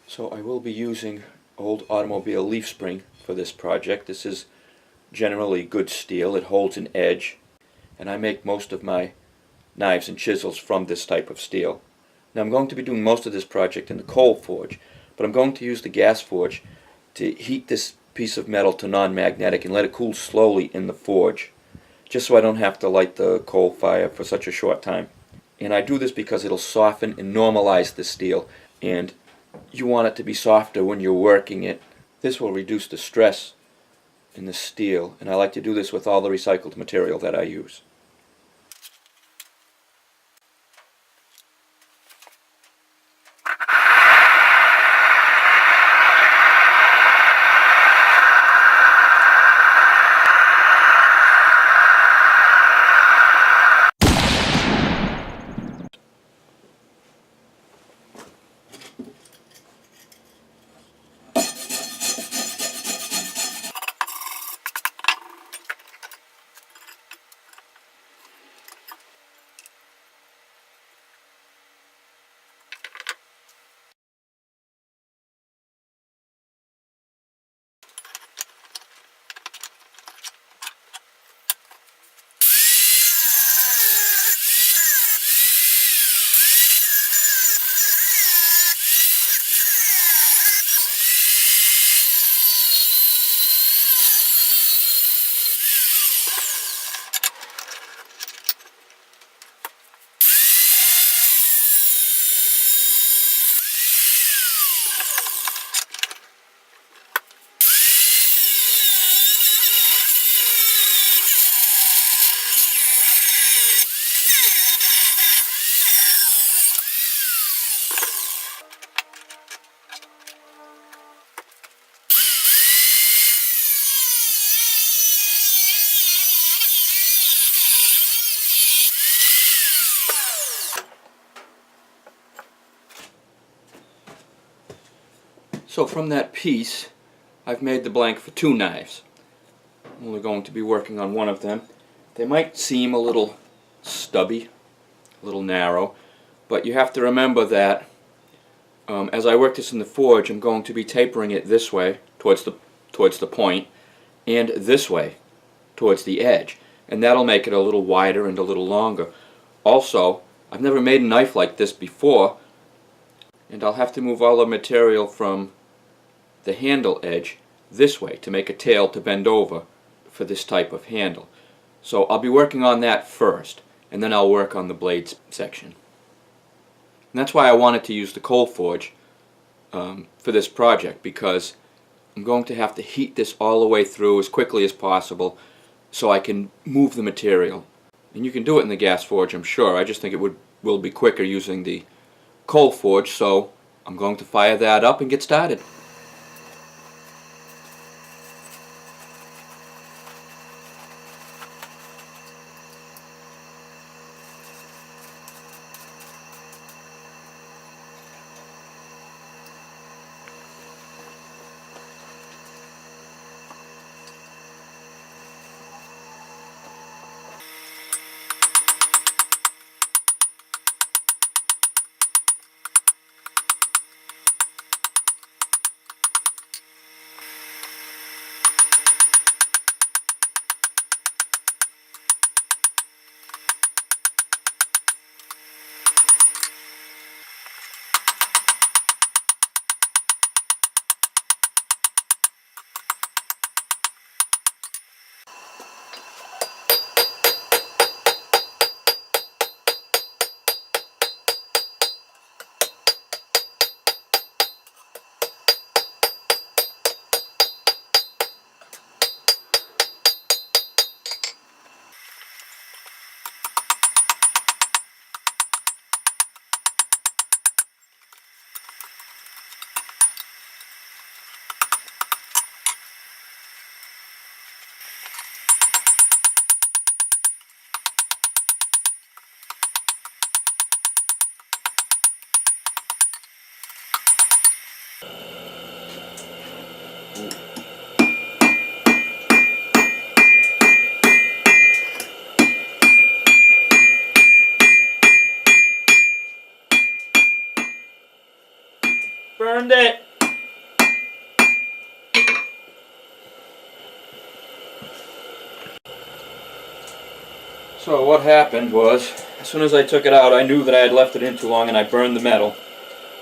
So I will be using old automobile leaf spring for this project. This is generally good steel. It holds an edge, and I make most of my knives and chisels from this type of steel. Now I'm going to be doing most of this project in the coal forge, but I'm going to use the gas forge to heat this piece of metal to non-magnetic and let it cool slowly in the forge, just so I don't have to light the coal fire for such a short time. And I do this because it'll soften and normalize the steel, and you want it to be softer when you're working it. This will reduce the stress in the steel, and I like to do this with all the recycled material that I use. So from that piece, I've made the blank for two knives. I'm only going to be working on one of them. They might seem a little stubby, a little narrow, but you have to remember that as I work this in the forge, I'm going to be tapering it this way towards the point, and this way towards the edge, and that'll make it a little wider and a little longer. Also, I've never made a knife like this before, and I'll have to move all the material from the handle edge this way to make a tail to bend over for this type of handle. So I'll be working on that first, and then I'll work on the blades section. And that's why I wanted to use the coal forge for this project, because I'm going to have to heat this all the way through as quickly as possible so I can move the material. And you can do it in the gas forge, I'm sure. I just think it will be quicker using the coal forge, so I'm going to fire that up and get started. burned it! So what happened was, as soon as I took it out, I knew that I had left it in too long and I burned the metal.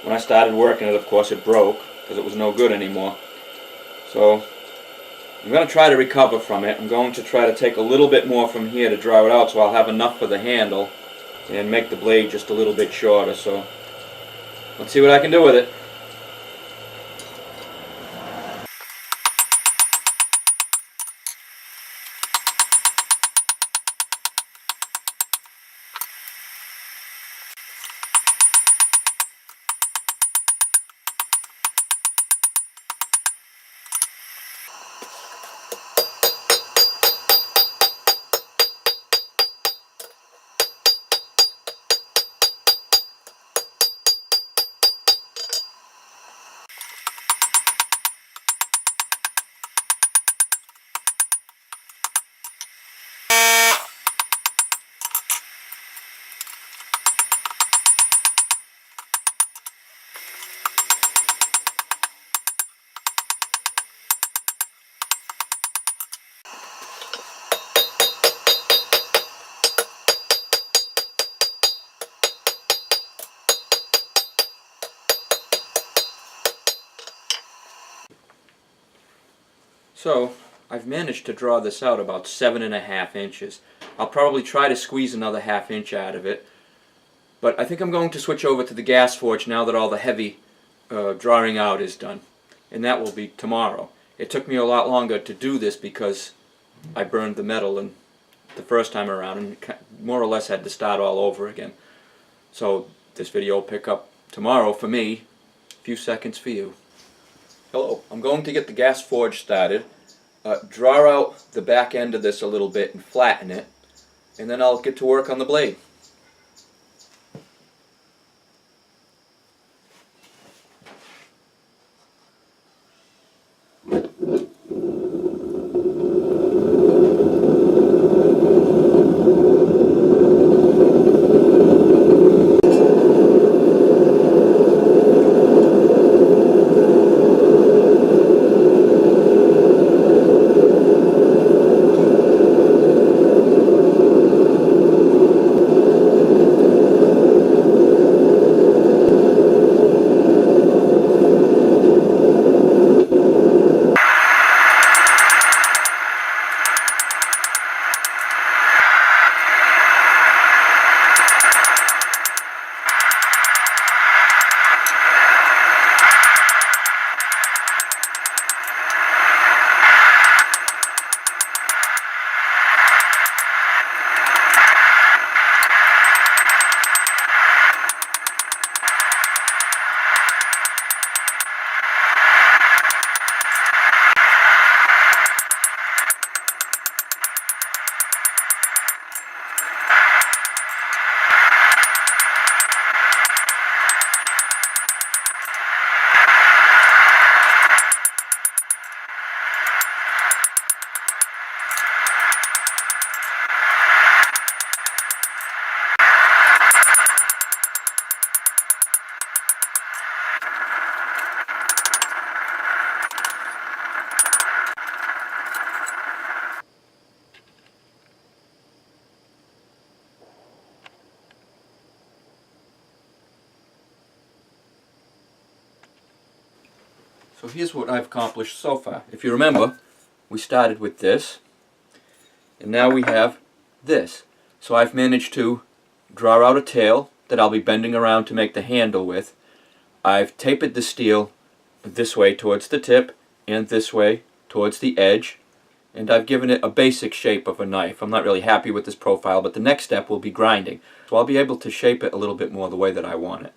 When I started working it, of course, it broke because it was no good anymore. So I'm going to try to recover from it. I'm going to try to take a little bit more from here to draw it out so I'll have enough for the handle and make the blade just a little bit shorter. So let's see what I can do with it. So I've managed to draw this out about 7.5 inches. I'll probably try to squeeze another ½ inch out of it, but I think I'm going to switch over to the gas forge now that all the heavy drawing out is done, and that will be tomorrow. It took me a lot longer to do this because I burned the metal and the first time around and more or less had to start all over again. So this video will pick up tomorrow for me, a few seconds for you. Hello, I'm going to get the gas forge started, draw out the back end of this a little bit and flatten it, and then I'll get to work on the blade. So here's what I've accomplished so far. If you remember, we started with this, and now we have this. So I've managed to draw out a tail that I'll be bending around to make the handle with. I've tapered the steel this way towards the tip and this way towards the edge, and I've given it a basic shape of a knife. I'm not really happy with this profile, but the next step will be grinding. So I'll be able to shape it a little bit more the way that I want it.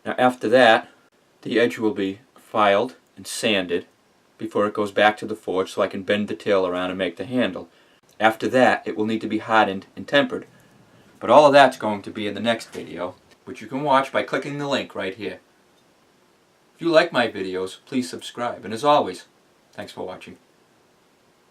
Now after that, the edge will be filed and sanded before it goes back to the forge so I can bend the tail around and make the handle. After that, it will need to be hardened and tempered. But all of that's going to be in the next video, which you can watch by clicking the link right here. If you like my videos, please subscribe. And as always, thanks for watching.